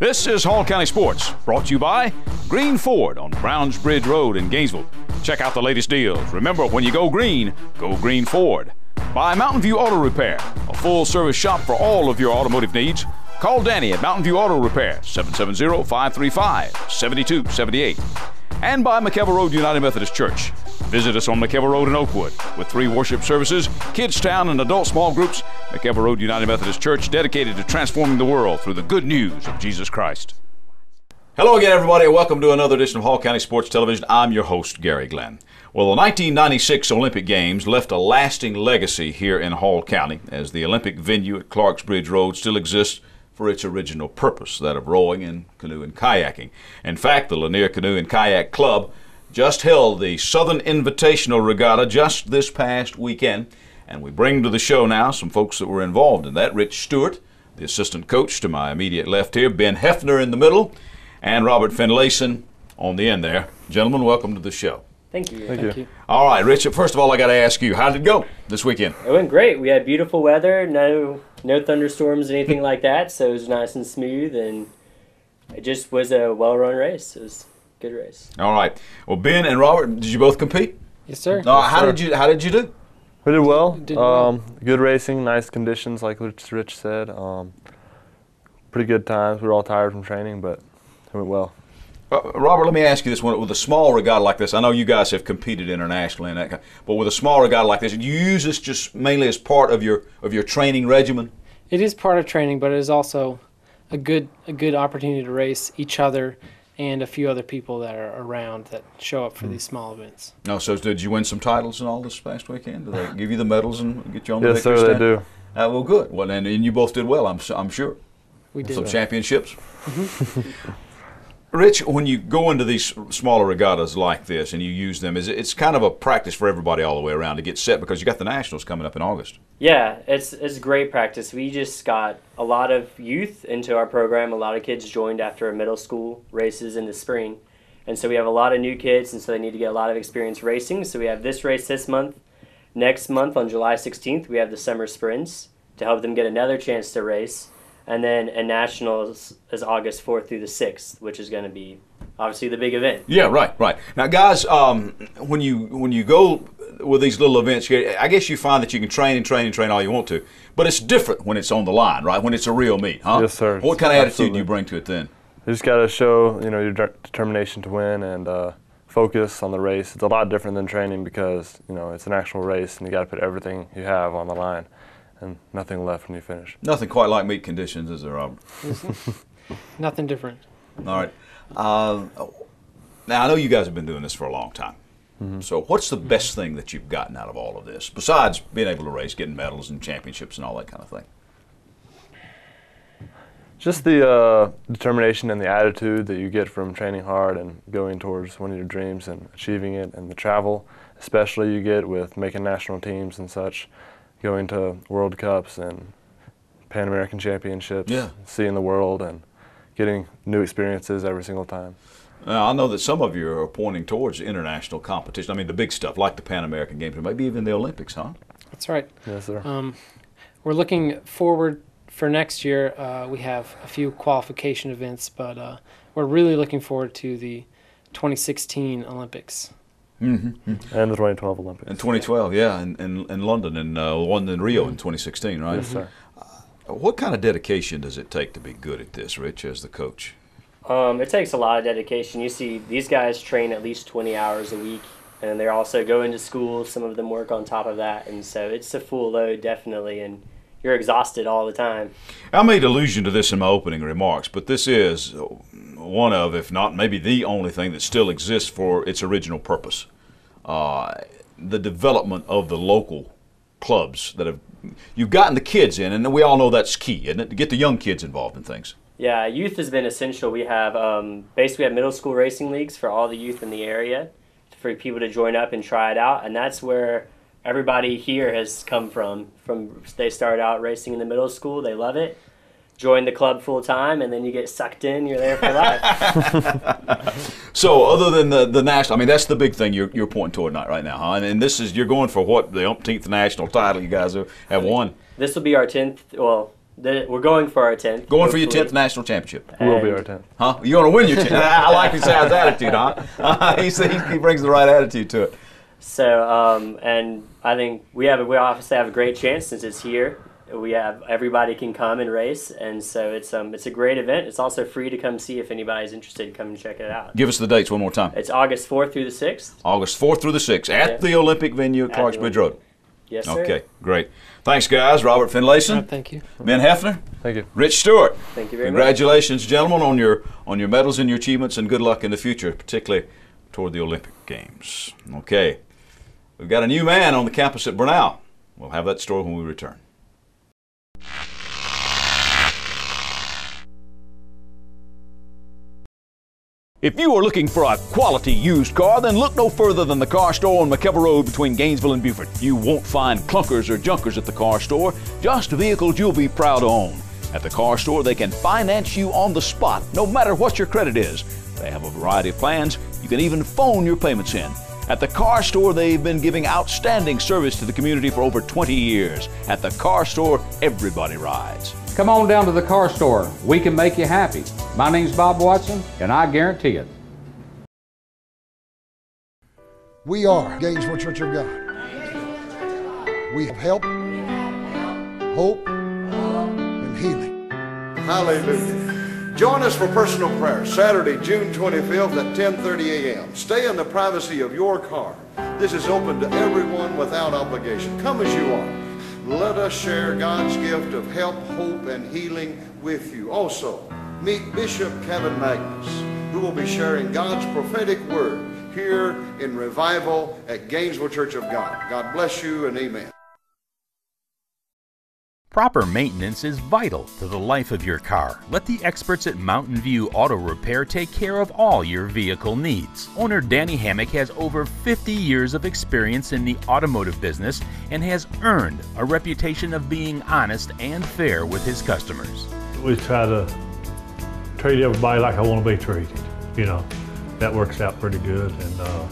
This is Hall County Sports, brought to you by Green Ford on Browns Bridge Road in Gainesville. Check out the latest deals. Remember, when you go Green Ford. By Mountain View Auto Repair, a full-service shop for all of your automotive needs. Call Danny at Mountain View Auto Repair, 770-535-7278. And by McKelvey Road United Methodist Church. Visit us on McKelvey Road in Oakwood. With 3 worship services, Kids Town, and adult small groups, McKelvey Road United Methodist Church dedicated to transforming the world through the good news of Jesus Christ. Hello again, everybody, and welcome to another edition of Hall County Sports Television. I'm your host, Garry Glenn. Well, the 1996 Olympic Games left a lasting legacy here in Hall County, as the Olympic venue at Clarks Bridge Road still exists for its original purpose, that of rowing and canoe and kayaking. In fact, the Lanier Canoe and Kayak Club just held the Southern Invitational Regatta just this past weekend, and we bring to the show now some folks that were involved in that. Rich Stewart, the assistant coach to my immediate left here, Ben Heffner in the middle, and Robert Finlayson on the end there. Gentlemen, welcome to the show. Thank you. Thank you. All right, Rich, first of all, I got to ask you, how did it go this weekend? It went great. We had beautiful weather, no thunderstorms, anything like that, so it was nice and smooth, and it just was a well-run race. It was a good race. All right. Well, Ben and Robert, did you both compete? Yes, sir. No, yes, how sir. did you do? We did well. well. Good racing, nice conditions, like Rich said. Pretty good times. We were all tired from training, but it went well. Robert, let me ask you this one. With a small regatta like this, I know you guys have competed internationally and that kind, but with a small regatta like this, do you use this just mainly as part of your training regimen? It is part of training, but it is also a good opportunity to race each other and a few other people that are around that show up for these small events. No, so did you win some titles and all this past weekend? Did they give you the medals and get you on the Yes, victory sir, stand? they do. Well, good. Well, and you both did well, I'm sure. We did. Some championships. Rich, when you go into these smaller regattas like this and you use them, it's kind of a practice for everybody all the way around to get set, because you got the Nationals coming up in August. Yeah, it's great practice. We just got a lot of youth into our program. A lot of kids joined after middle school races in the spring. And so we have a lot of new kids, and so they need to get a lot of experience racing. So we have this race this month. Next month on July 16th, we have the summer sprints to help them get another chance to race. And then a Nationals is August 4th through the 6th, which is going to be obviously the big event. Yeah, right. Now, guys, when you go with these little events, I guess you find that you can train all you want to, but it's different when it's on the line, right? When it's a real meet, huh? Yes, sir. What kind of attitude do you bring to it then? You just got to show, your determination to win and focus on the race. It's a lot different than training because, it's an actual race and you got to put everything you have on the line. And nothing left when you finish. Nothing quite like meet conditions, is there, Robert? Nothing different. All right. Now, I know you guys have been doing this for a long time. Mm-hmm. So what's the best thing that you've gotten out of all of this, besides being able to race, getting medals and championships and all that kind of thing? Just the determination and the attitude that you get from training hard and going towards one of your dreams and achieving it, and the travel, especially you get with making national teams and such. Going to World Cups and Pan American Championships, seeing the world and getting new experiences every single time. Now, I know that some of you are pointing towards international competition. I mean, the big stuff like the Pan American Games, or maybe even the Olympics, huh? That's right. Yes, sir. We're looking forward for next year. We have a few qualification events, but we're really looking forward to the 2016 Olympics. Mm-hmm. And the 2012 Olympics. In 2012, yeah, in London, and one in Rio in 2016, right? Yes, sir. What kind of dedication does it take to be good at this, Rich, as the coach? It takes a lot of dedication. You see, these guys train at least 20 hours a week, and they're also going to school. Some of them work on top of that, and so it's a full load, definitely, and you're exhausted all the time. I made allusion to this in my opening remarks, but this is one of, if not maybe the only thing that still exists for its original purpose. The development of the local clubs that you've gotten the kids in, and we all know that's key, isn't it, to get the young kids involved in things? Yeah, youth has been essential. We have basically middle school racing leagues for all the youth in the area for people to join up and try it out, and that's where everybody here has come from. They started out racing in the middle school, they love it, join the club full time, and then you get sucked in, you're there for life. So other than the national, I mean, that's the big thing you're pointing toward right now, huh? And this is, you're going for what, the umpteenth national title you guys have won? This will be our 10th, well, We're going for our 10th. Going for your 10th national championship. It will be our 10th. Huh? You're going to win your 10th. I like his attitude, huh? He brings the right attitude to it. So, and I think we obviously have a great chance since it's here. Everybody can come and race, and so it's a great event. It's also free to come see if anybody's interested. Come and check it out. Give us the dates one more time. It's August 4th through the 6th. August 4th through the 6th at the Olympic venue at Clarksbridge Road. Yes, sir. Okay, great. Thanks, guys. Robert Finlayson. Thank you. Ben Heffner. Thank you. Rich Stewart. Thank you very much. Congratulations, gentlemen, on your medals and your achievements, and good luck in the future, particularly toward the Olympic Games. Okay. We've got a new man on the campus at Brenau. We'll have that story when we return. If you are looking for a quality used car, then look no further than the car store on McKelvey Road between Gainesville and Beaufort. You won't find clunkers or junkers at the car store, just vehicles you'll be proud to own. At the car store, they can finance you on the spot, no matter what your credit is. They have a variety of plans. You can even phone your payments in. At the car store, they've been giving outstanding service to the community for over 20 years. At the car store, everybody rides. Come on down to the car store. We can make you happy. My name's Bob Watson, and I guarantee it. We are Gainesville Church of God. We have help, hope, and healing. Hallelujah. Join us for personal prayer Saturday, June 25th at 10:30 a.m. Stay in the privacy of your car. This is open to everyone without obligation. Come as you are. Let us share God's gift of help, hope, and healing with you. Also, meet Bishop Kevin Magnus, who will be sharing God's prophetic word here in revival at Gainesville Church of God. God bless you and amen. Proper maintenance is vital to the life of your car. Let the experts at Mountain View Auto Repair take care of all your vehicle needs. Owner Danny Hammock has over 50 years of experience in the automotive business and has earned a reputation of being honest and fair with his customers. We try to treat everybody like I want to be treated. You know, that works out pretty good, and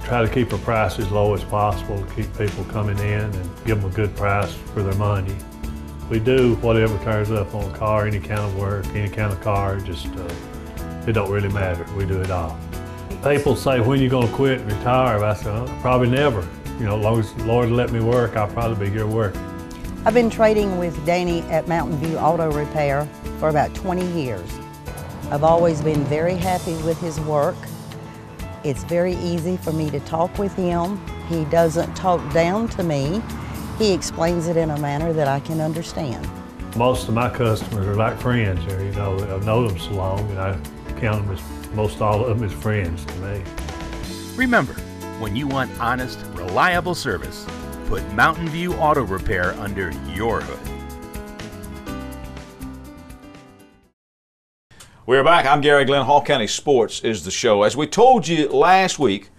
try to keep our price as low as possible to keep people coming in and give them a good price for their money. We do whatever turns up on a car, any kind of work, any kind of car, just it don't really matter. We do it all. People say, when are you going to quit and retire? I say, probably never. You know, as long as the Lord let me work, I'll probably be here working. I've been trading with Danny at Mountain View Auto Repair for about 20 years. I've always been very happy with his work. It's very easy for me to talk with him. He doesn't talk down to me. He explains it in a manner that I can understand. Most of my customers are like friends here. You know, I've known them so long, and I count them as, most all of them as friends to me. Remember, when you want honest, reliable service, put Mountain View Auto Repair under your hood. We're back. I'm Garry Glenn. Hall County Sports is the show. As we told you last week,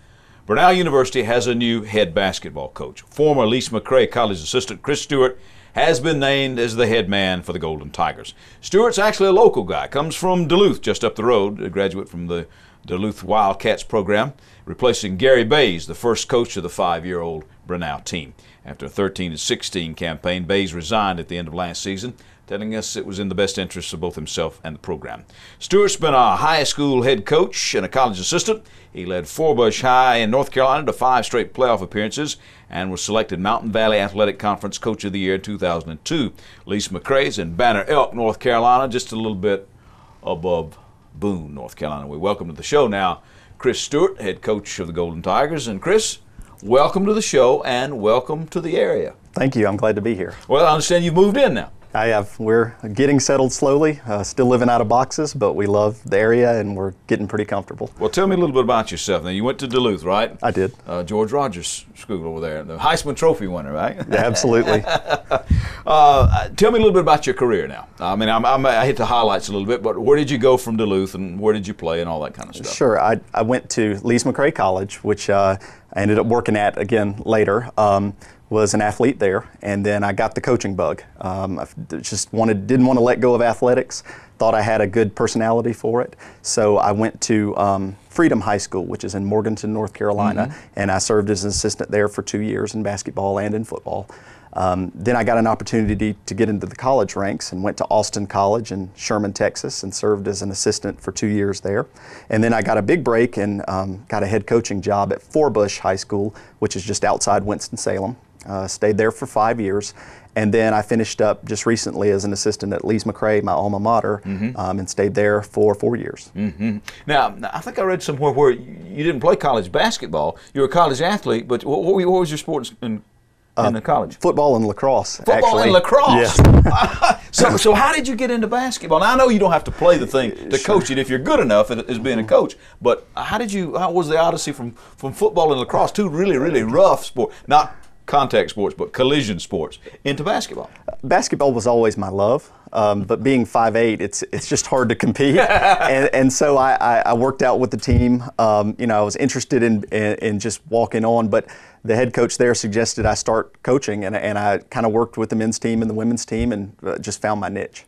Brenau University has a new head basketball coach. Former Lise McCray College assistant Kris Stewart has been named as the head man for the Golden Tigers. Stewart's actually a local guy, comes from Duluth, just up the road, a graduate from the Duluth Wildcats program, replacing Gary Bays, the first coach of the 5-year-old Brenau team. After a 13-16 campaign, Bays resigned at the end of last season, telling us it was in the best interests of both himself and the program. Stewart's been a high school head coach and a college assistant. He led Forbush High in North Carolina to 5 straight playoff appearances and was selected Mountain Valley Athletic Conference Coach of the Year in 2002. Lise McCray's in Banner Elk, North Carolina, just a little bit above Boone, North Carolina. We welcome to the show now Kris Stewart, head coach of the Golden Tigers. And Kris, welcome to the show and welcome to the area. Thank you. I'm glad to be here. Well, I understand you've moved in now. I have. We're getting settled slowly, still living out of boxes, but we love the area and we're getting pretty comfortable. Well, tell me a little bit about yourself. Now, you went to Duluth, right? I did. George Rogers School over there, the Heisman Trophy winner, right? Yeah, absolutely. Tell me a little bit about your career now. I mean, I hit the highlights a little bit, but where did you go from Duluth and where did you play and all that kind of stuff? Sure. I went to Lise McCray College, which I ended up working at again later. Was an athlete there, and then I got the coaching bug. I just didn't want to let go of athletics. Thought I had a good personality for it, so I went to Freedom High School, which is in Morganton, North Carolina, and I served as an assistant there for 2 years in basketball and in football. Then I got an opportunity to get into the college ranks and went to Austin College in Sherman, Texas, and served as an assistant for 2 years there. And then I got a big break and got a head coaching job at Forbush High School, which is just outside Winston-Salem. Stayed there for 5 years. And then I finished up just recently as an assistant at Lees McRae, my alma mater, and stayed there for 4 years. Now, I think I read somewhere where you didn't play college basketball. You were a college athlete, but what was your sports in the college? Football and lacrosse. Football actually. and lacrosse? Yes. So how did you get into basketball? Now, I know you don't have to play the thing to coach it if you're good enough as being a coach, but how was the odyssey from football and lacrosse, two really, really rough sports, not contact sports, but collision sports, into basketball? Basketball was always my love, but being 5'8", it's just hard to compete. and so I worked out with the team. You know, I was interested in just walking on, but the head coach there suggested I start coaching, and I kind of worked with the men's team and the women's team and just found my niche.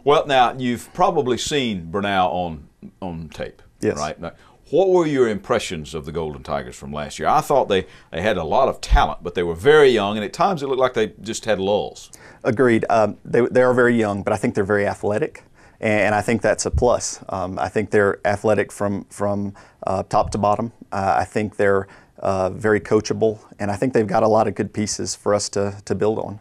Well, now, you've probably seen Brenau on tape, yes. Right? Now, what were your impressions of the Golden Tigers from last year? I thought they had a lot of talent, but they were very young, and at times it looked like they just had lulls. Agreed. They are very young, but I think they're very athletic, and I think that's a plus. I think they're athletic from top to bottom. I think they're very coachable, and I think they've got a lot of good pieces for us to build on.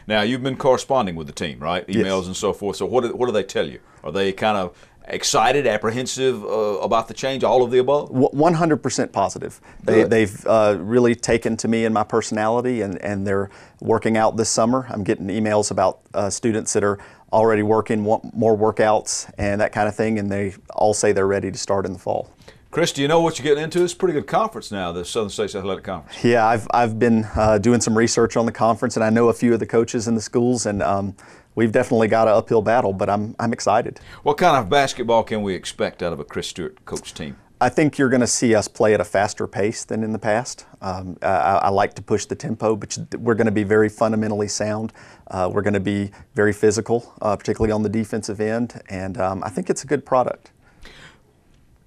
Now, you've been corresponding with the team, right? Emails yes. and so forth. So what do they tell you? Are they kind of excited, apprehensive about the change, all of the above? 100% positive. They've really taken to me and my personality, and they're working out this summer. I'm getting emails about students that are already working, want more workouts and that kind of thing, and they all say they're ready to start in the fall. Chris, do you know what you're getting into? It's a pretty good conference now, the Southern States Athletic Conference. Yeah, I've been doing some research on the conference, and I know a few of the coaches in the schools, and we've definitely got an uphill battle, but I'm excited. What kind of basketball can we expect out of a Kris Stewart coach team? I think you're going to see us play at a faster pace than in the past. I like to push the tempo, but we're going to be very fundamentally sound. We're going to be very physical, particularly on the defensive end, and I think it's a good product.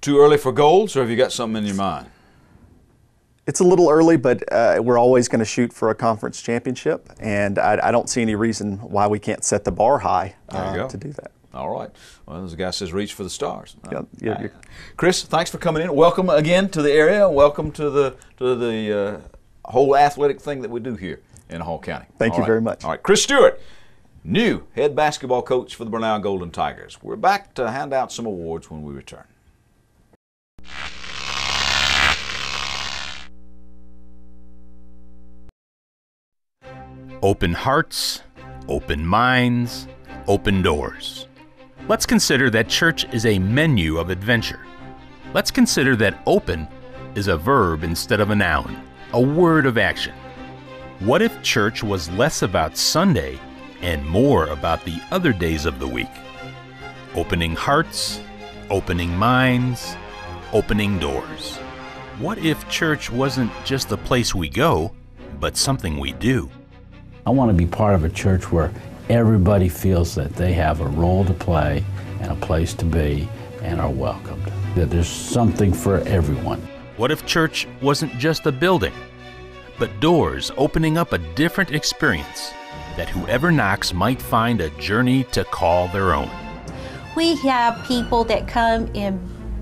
Too early for goals, or have you got something in your mind? It's a little early, but we're always going to shoot for a conference championship, and I don't see any reason why we can't set the bar high to do that. All right. Well, as the guy says, reach for the stars. Yeah. Kris, thanks for coming in. Welcome again to the area. Welcome to the whole athletic thing that we do here in Hall County. Thank you very much. All right. Kris Stewart, new head basketball coach for the Brenau Golden Tigers. We're back to hand out some awards when we return. Open hearts, open minds, open doors. Let's consider that church is a menu of adventure. Let's consider that open is a verb instead of a noun, a word of action. What if church was less about Sunday and more about the other days of the week? Opening hearts, opening minds, opening doors. What if church wasn't just a place we go, but something we do? I want to be part of a church where everybody feels that they have a role to play and a place to be and are welcomed, that there's something for everyone. What if church wasn't just a building, but doors opening up a different experience that whoever knocks might find a journey to call their own? We have people that come in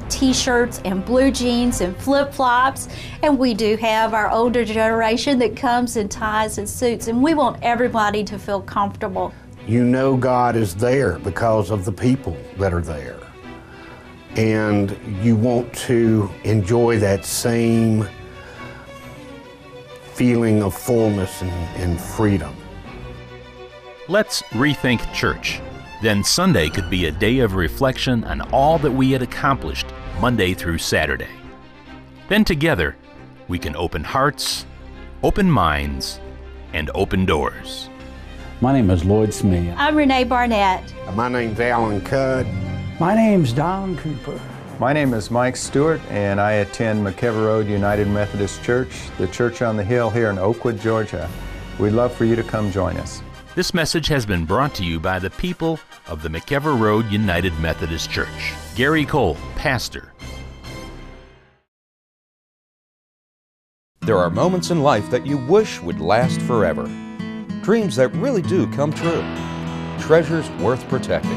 t-shirts and blue jeans and flip-flops, and we do have our older generation that comes in ties and suits, and we want everybody to feel comfortable. You know God is there because of the people that are there, and you want to enjoy that same feeling of fullness and freedom. Let's rethink church. Then Sunday could be a day of reflection on all that we had accomplished Monday through Saturday. Then together, we can open hearts, open minds, and open doors. My name is Lloyd Smith. I'm Renee Barnett. My name's Alan Cudd. My name's Don Cooper. My name is Mike Stewart, and I attend McKever Road United Methodist Church, the church on the hill here in Oakwood, Georgia. We'd love for you to come join us. This message has been brought to you by the people of the McKever Road United Methodist Church. Gary Cole, pastor. There are moments in life that you wish would last forever. dreams that really do come true, treasures worth protecting,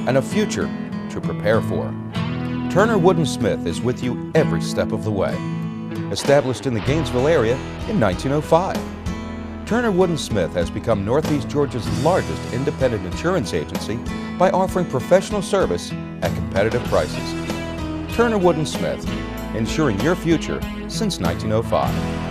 and a future to prepare for. Turner Wood & Smith is with you every step of the way. Established in the Gainesville area in 1905, Turner Wood & Smith has become Northeast Georgia's largest independent insurance agency by offering professional service at competitive prices. Turner Wood & Smith, insuring your future since 1905.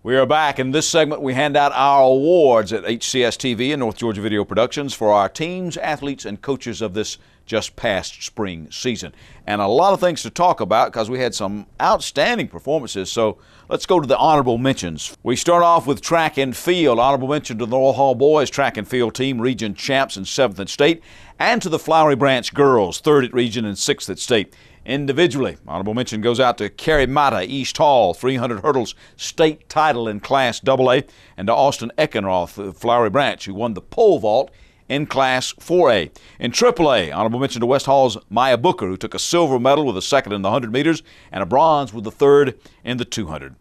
We are back. In this segment, we hand out our awards at HCS-TV and North Georgia Video Productions for our teams, athletes, and coaches of this just past spring season. And a lot of things to talk about because we had some outstanding performances. So let's go to the honorable mentions. We start off with track and field. Honorable mention to the North Hall boys track and field team, region champs and 7th at state, and to the Flowery Branch girls, 3rd at region and 6th at state. Individually, honorable mention goes out to Carrie Mata, East Hall, 300 hurdles state title in Class AA, and to Austin Eckenroth of Flowery Branch, who won the pole vault in Class 4A. In AAA, honorable mention to West Hall's Maya Booker, who took a silver medal with a 2nd in the 100 meters and a bronze with the 3rd in the 200.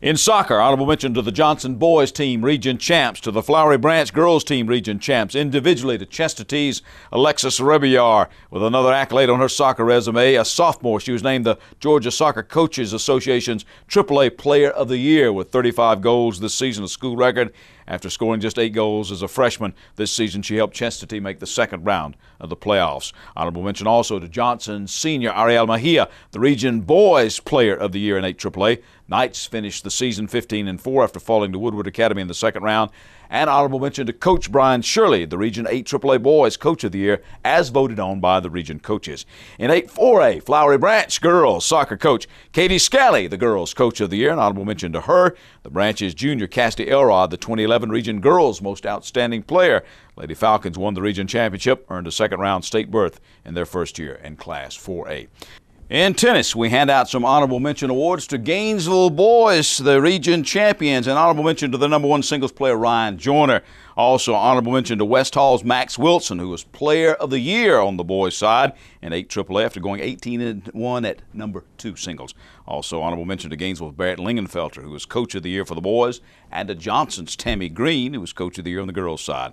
In soccer, honorable mention to the Johnson boys team, region champs, to the Flowery Branch girls team, region champs, individually to Chestatee Alexis Rebillar with another accolade on her soccer resume. A sophomore, she was named the Georgia Soccer Coaches Association's AAA Player of the Year with 35 goals this season, a school record. After scoring just 8 goals as a freshman this season, she helped Chestatee make the 2nd round of the playoffs. Honorable mention also to Johnson senior Ariel Mejia, the region boys Player of the Year in 8AAA. Knights finished the season 15-4 after falling to Woodward Academy in the 2nd round. And honorable mention to Coach Brian Shirley, the Region 8 AAA Boys Coach of the Year, as voted on by the region coaches. In 8-4A, Flowery Branch girls soccer coach Katie Scally, the girls Coach of the Year, and honorable mention to her, the Branch's junior Cassidy Elrod, the 2011 Region Girls Most Outstanding Player. Lady Falcons won the region championship, earned a 2nd round state berth in their first year in Class 4A. In tennis, we hand out some honorable mention awards to Gainesville boys, the region champions, and honorable mention to the #1 singles player, Ryan Joyner. Also, honorable mention to West Hall's Max Wilson, who was Player of the Year on the boys' side in 8AAA after going 18-1 at #2 singles. Also, honorable mention to Gainesville's Barrett Lingenfelter, who was Coach of the Year for the boys, and to Johnson's Tammy Green, who was Coach of the Year on the girls' side.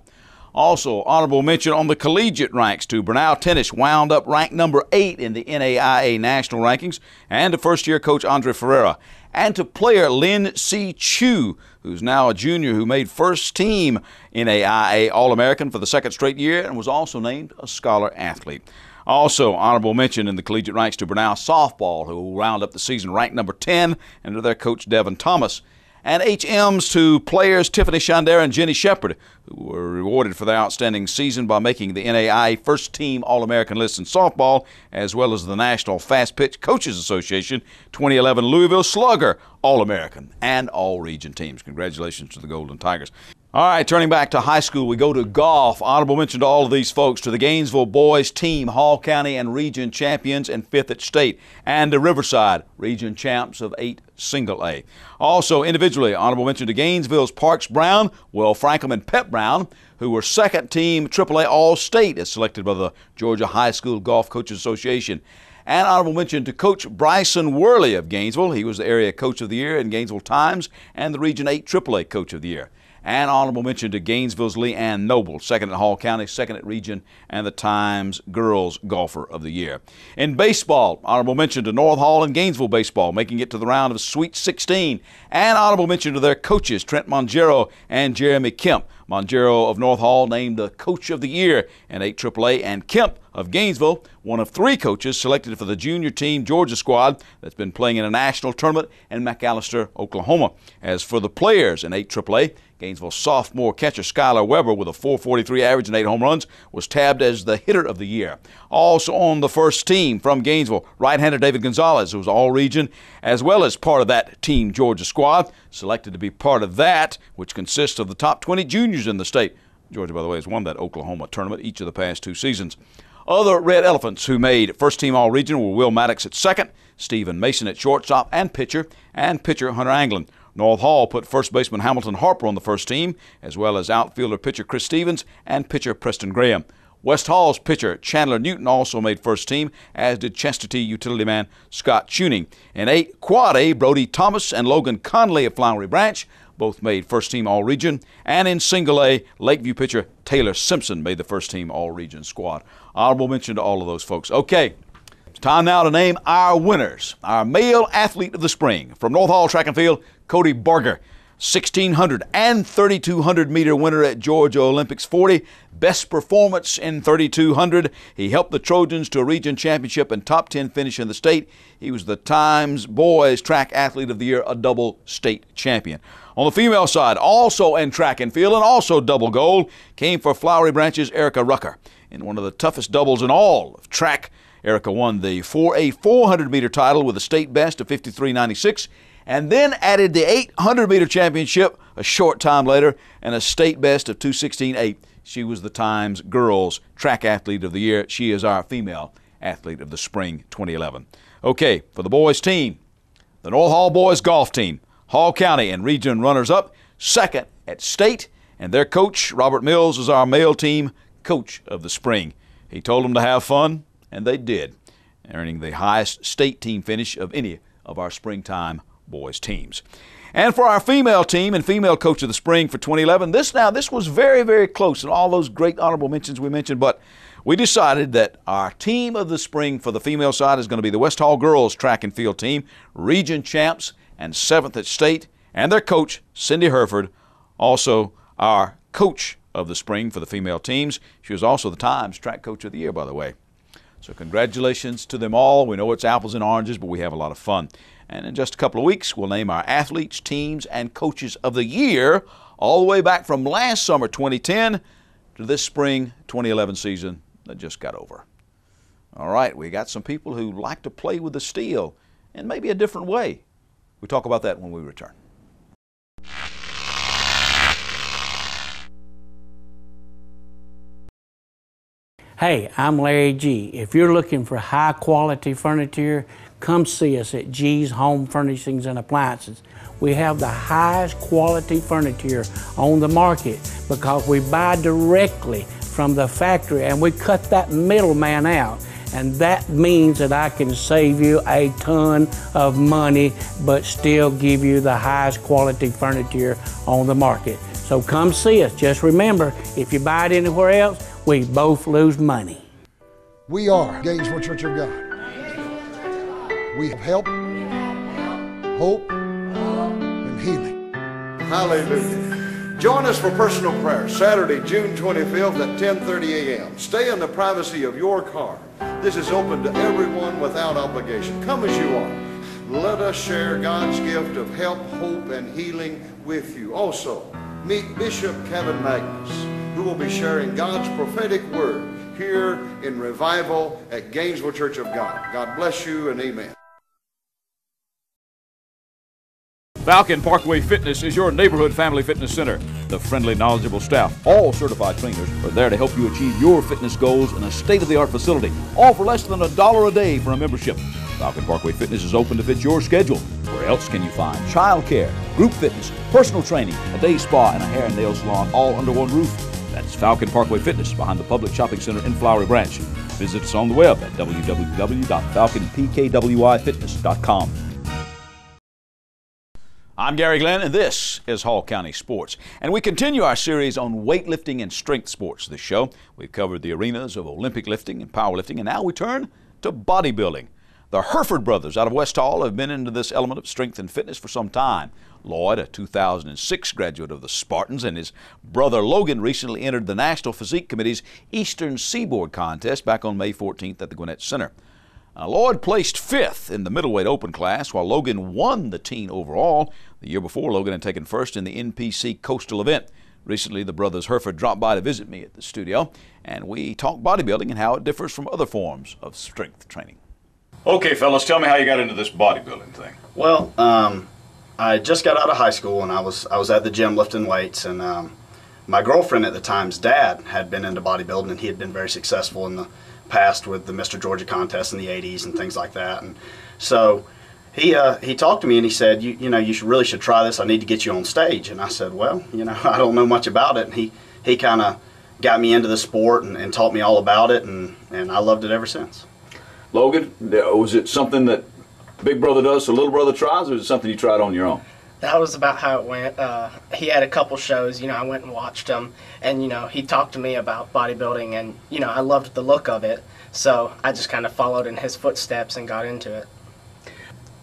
Also, honorable mention on the collegiate ranks to Brenau Tennis, wound up ranked #8 in the NAIA national rankings, and to first-year coach Andre Ferreira, and to player Lin C. Chu, who's now a junior who made first team NAIA All-American for the 2nd straight year and was also named a scholar athlete. Also, honorable mention in the collegiate ranks to Brenau softball, who will round up the season ranked #10, and to their coach Devin Thomas. And HMs to players Tiffany Shandera and Jenny Shepard, who were rewarded for their outstanding season by making the NAIA First Team All-American list in softball, as well as the National Fast Pitch Coaches Association 2011 Louisville Slugger All-American, and all region teams. Congratulations to the Golden Tigers. All right, turning back to high school, we go to golf. Honorable mention to all of these folks, to the Gainesville boys team, Hall County and region champions and 5th at state, and to Riverside, region champs of 8 single A. Also, individually, honorable mention to Gainesville's Parks Brown, Will Frankham, and Pep Brown, who were 2nd team AAA All-State as selected by the Georgia High School Golf Coaches Association. And honorable mention to Coach Bryson Worley of Gainesville. He was the area Coach of the Year in Gainesville Times and the Region 8 AAA Coach of the Year. And honorable mention to Gainesville's Leanne Noble, 2nd at Hall County, 2nd at Region, and the Times Girls Golfer of the Year. In baseball, honorable mention to North Hall and Gainesville baseball, making it to the round of Sweet 16. And honorable mention to their coaches, Trent Mongero and Jeremy Kemp. Mongero of North Hall named the Coach of the Year in 8AAA, and Kemp of Gainesville, one of 3 coaches selected for the junior team Georgia squad that's been playing in a national tournament in McAlester, Oklahoma. As for the players in 8AAA, Gainesville sophomore catcher Skylar Weber, with a .443 average and 8 home runs, was tabbed as the hitter of the year. Also on the first team from Gainesville, right-hander David Gonzalez, who was all-region, as well as part of that Team Georgia squad, selected to be part of that, which consists of the top 20 juniors in the state. Georgia, by the way, has won that Oklahoma tournament each of the past 2 seasons. Other Red Elephants who made first-team All-Region were Will Maddox at 2nd, Stephen Mason at shortstop and pitcher Hunter Anglin. North Hall put first baseman Hamilton Harper on the first team, as well as outfielder pitcher Chris Stevens and pitcher Preston Graham. West Hall's pitcher Chandler Newton also made first team, as did Chestatee utility man Scott Tuning. In 8 Quad A, Brody Thomas and Logan Conley of Flowery Branch both made first-team All-Region. And in single A, Lakeview pitcher Taylor Simpson made the first-team All-Region squad. Honorable mention to all of those folks. Okay, it's time now to name our winners. Our male athlete of the spring. From North Hall Track and Field, Cody Barger. 1,600 and 3,200 meter winner at Georgia Olympics 40. Best performance in 3,200. He helped the Trojans to a region championship and top 10 finish in the state. He was the Times Boys Track Athlete of the Year, a double state champion. On the female side, also in track and field and also double gold, came for Flowery Branch's Erica Rucker. In one of the toughest doubles in all of track, Erica won the 4x400 meter title with a state best of 53.96. And then added the 800-meter championship a short time later and a state best of 2:16.8. She was the Times Girls Track Athlete of the Year. She is our female athlete of the spring 2011. Okay, for the boys team, the North Hall boys golf team, Hall County and region runners-up, second at state, and their coach, Robert Mills, is our male team coach of the spring. He told them to have fun, and they did, earning the highest state team finish of any of our springtime boys teams. And for our female team and female coach of the spring for 2011, this was very, very close and all those great honorable mentions we mentioned, but we decided that our team of the spring for the female side is going to be the West Hall girls track and field team, region champs and 7th at state, and their coach, Cindy Herford, also our coach of the spring for the female teams. She was also the Times Track Coach of the Year, by the way. So congratulations to them all. We know it's apples and oranges, but we have a lot of fun. And in just a couple of weeks, we'll name our athletes, teams, and coaches of the year all the way back from last summer 2010 to this spring 2011 season that just got over. All right, we got some people who like to play with the steel in maybe a different way. We'll talk about that when we return. Hey, I'm Larry G. If you're looking for high quality furniture, come see us at G's Home Furnishings and Appliances. We have the highest quality furniture on the market because we buy directly from the factory and we cut that middleman out. And that means that I can save you a ton of money but still give you the highest quality furniture on the market. So come see us. Just remember, if you buy it anywhere else, we both lose money. We are Gainesville Church of God. We have help, hope, and healing. Hallelujah. Join us for personal prayer Saturday, June 25th at 10:30 a.m. Stay in the privacy of your car. This is open to everyone without obligation. Come as you are. Let us share God's gift of help, hope, and healing with you. Also, meet Bishop Kevin Magnus, who will be sharing God's prophetic word here in revival at Gainesville Church of God. God bless you and amen. Falcon Parkway Fitness is your neighborhood family fitness center. The friendly, knowledgeable staff, all certified trainers, are there to help you achieve your fitness goals in a state-of-the-art facility, all for less than $1 a day for a membership. Falcon Parkway Fitness is open to fit your schedule. Where else can you find child care, group fitness, personal training, a day spa, and a hair and nail salon all under one roof? That's Falcon Parkway Fitness behind the Public Shopping Center in Flowery Branch. Visit us on the web at www.falconpkwfitness.com. I'm Garry Glenn, and this is Hall County Sports. And we continue our series on weightlifting and strength sports this show. We've covered the arenas of Olympic lifting and powerlifting, and now we turn to bodybuilding. The Herford brothers out of West Hall have been into this element of strength and fitness for some time. Lloyd, a 2006 graduate of the Spartans, and his brother Logan recently entered the National Physique Committee's Eastern Seaboard Contest back on May 14th at the Gwinnett Center. Lloyd placed 5th in the middleweight open class, while Logan won the teen overall. The year before, Logan had taken first in the NPC Coastal event. Recently, the brothers Herford dropped by to visit me at the studio, and we talked bodybuilding and how it differs from other forms of strength training. Okay, fellas, tell me how you got into this bodybuilding thing. Well, I just got out of high school, and I was at the gym lifting weights, and my girlfriend at the time's dad had been into bodybuilding, and he had been very successful in the past with the Mr. Georgia contest in the 80s and things like that. And so he talked to me and he said, you really should try this. I need to get you on stage. And I said, well, I don't know much about it. And he kind of got me into the sport and taught me all about it, and I loved it ever since. Logan, was it something that Big Brother does so Little Brother tries, or is it something you tried on your own? That was about how it went. He had a couple shows, I went and watched him, and, he talked to me about bodybuilding, and, I loved the look of it, so I just kind of followed in his footsteps and got into it.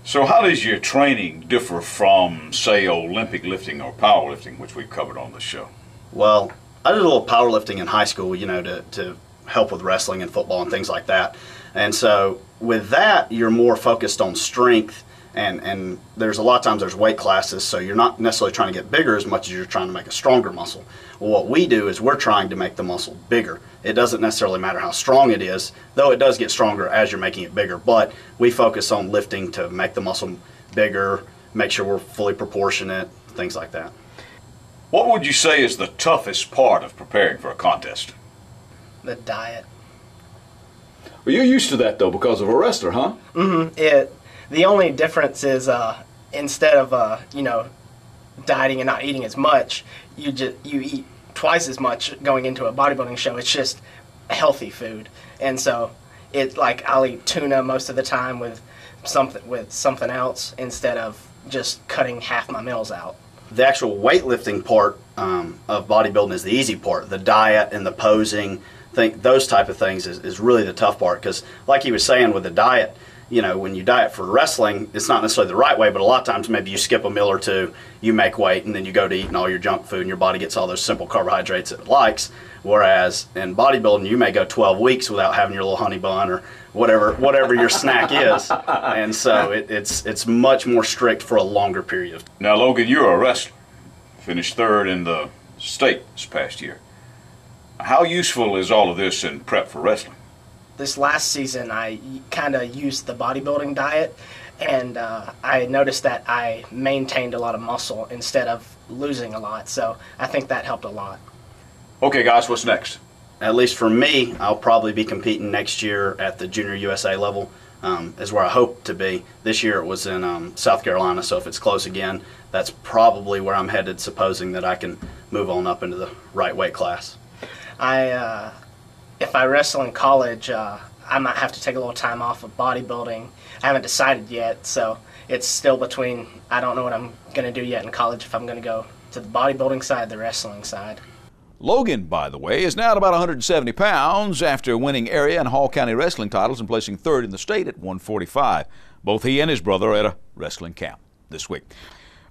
So how does your training differ from, say, Olympic lifting or powerlifting, which we've covered on the show? Well, I did a little powerlifting in high school, to help with wrestling and football and things like that. And so with that, you're more focused on strength, and there's a lot of times there's weight classes, so you're not necessarily trying to get bigger as much as you're trying to make a stronger muscle. Well, what we do is we're trying to make the muscle bigger. It doesn't necessarily matter how strong it is, though it does get stronger as you're making it bigger, but we focus on lifting to make the muscle bigger, make sure we're fully proportionate, things like that. What would you say is the toughest part of preparing for a contest? The diet. Well, you're used to that, though, because of a wrestler, huh? Mm-hmm. The only difference is instead of, dieting and not eating as much, you eat twice as much going into a bodybuilding show. It's just healthy food. And so I'll eat tuna most of the time with something else instead of just cutting half my meals out. The actual weightlifting part of bodybuilding is the easy part. The diet and the posing, those type of things is really the tough part, because like he was saying with the diet, when you diet for wrestling, it's not necessarily the right way, but a lot of times maybe you skip a meal or two, you make weight, and then you go to eating all your junk food, and your body gets all those simple carbohydrates it likes. Whereas in bodybuilding, you may go 12 weeks without having your little honey bun or whatever your snack is, and so it's much more strict for a longer period. Now, Logan, you're a wrestler. Finished third in the state this past year. How useful is all of this in prep for wrestling? This last season, I kind of used the bodybuilding diet, and I noticed that I maintained a lot of muscle instead of losing a lot, so I think that helped a lot. Okay, guys, what's next? At least for me, I'll probably be competing next year at the Junior USA level, is where I hope to be. This year it was in South Carolina, so if it's close again, that's probably where I'm headed, supposing that I can move on up into the right weight class. If I wrestle in college, I might have to take a little time off of bodybuilding. I haven't decided yet, so it's still between, I don't know what I'm going to do yet in college, if I'm going to go to the bodybuilding side, the wrestling side. Logan, by the way, is now at about 170 pounds after winning area and Hall County wrestling titles and placing third in the state at 145. Both he and his brother are at a wrestling camp this week.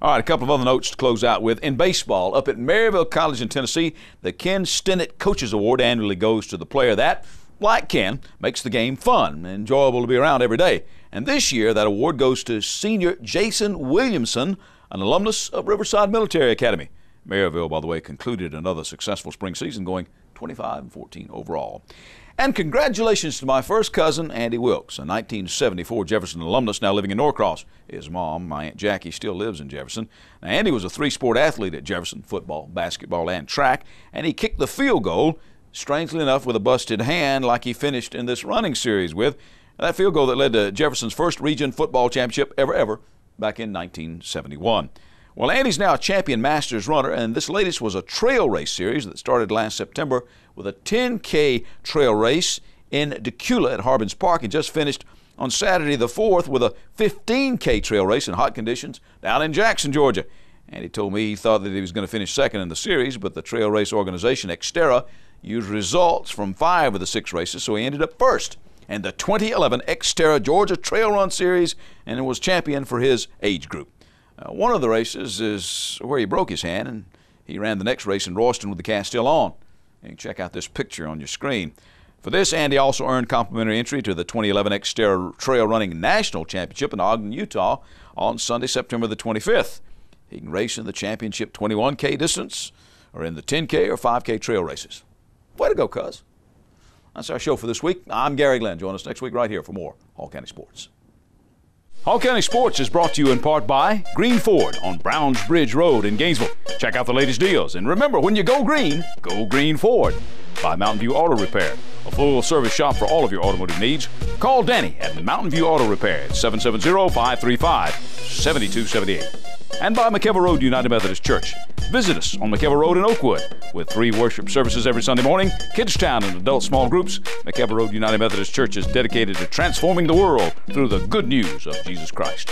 All right, a couple of other notes to close out with. In baseball, up at Maryville College in Tennessee, the Ken Stennett Coaches Award annually goes to the player that, like Ken, makes the game fun and enjoyable to be around every day. And this year, that award goes to senior Jason Williamson, an alumnus of Riverside Military Academy. Maryville, by the way, concluded another successful spring season, going 25-14 overall. And congratulations to my first cousin, Andy Wilkes, a 1974 Jefferson alumnus now living in Norcross. His mom, my Aunt Jackie, still lives in Jefferson. Now, Andy was a three-sport athlete at Jefferson, football, basketball, and track, and he kicked the field goal, strangely enough, with a busted hand like he finished in this running series with. That field goal that led to Jefferson's first region football championship ever back in 1971. Well, Andy's now a champion Masters runner, and this latest was a trail race series that started last September with a 10K trail race in Decula at Harbins Park and just finished on Saturday the 4th with a 15K trail race in hot conditions down in Jackson, Georgia. Andy told me he thought that he was going to finish second in the series, but the trail race organization, Xterra, used results from 5 of the 6 races, so he ended up first in the 2011 Xterra Georgia Trail Run Series and was champion for his age group. One of the races is where he broke his hand, and he ran the next race in Royston with the cast still on. You can check out this picture on your screen. For this, Andy also earned complimentary entry to the 2011 Xterra Trail Running National Championship in Ogden, Utah on Sunday, September the 25th. He can race in the championship 21K distance or in the 10K or 5K trail races. Way to go, cuz. That's our show for this week. I'm Garry Glenn. Join us next week right here for more Hall County Sports. Hall County Sports is brought to you in part by Green Ford on Browns Bridge Road in Gainesville. Check out the latest deals. And remember, when you go green Ford. By Mountain View Auto Repair, a full-service shop for all of your automotive needs. Call Danny at Mountain View Auto Repair at 770-535-7278. And by McKelvey Road United Methodist Church. Visit us on McKelvey Road in Oakwood with 3 worship services every Sunday morning, Kids Town and adult small groups. McKelvey Road United Methodist Church is dedicated to transforming the world through the good news of Jesus Christ.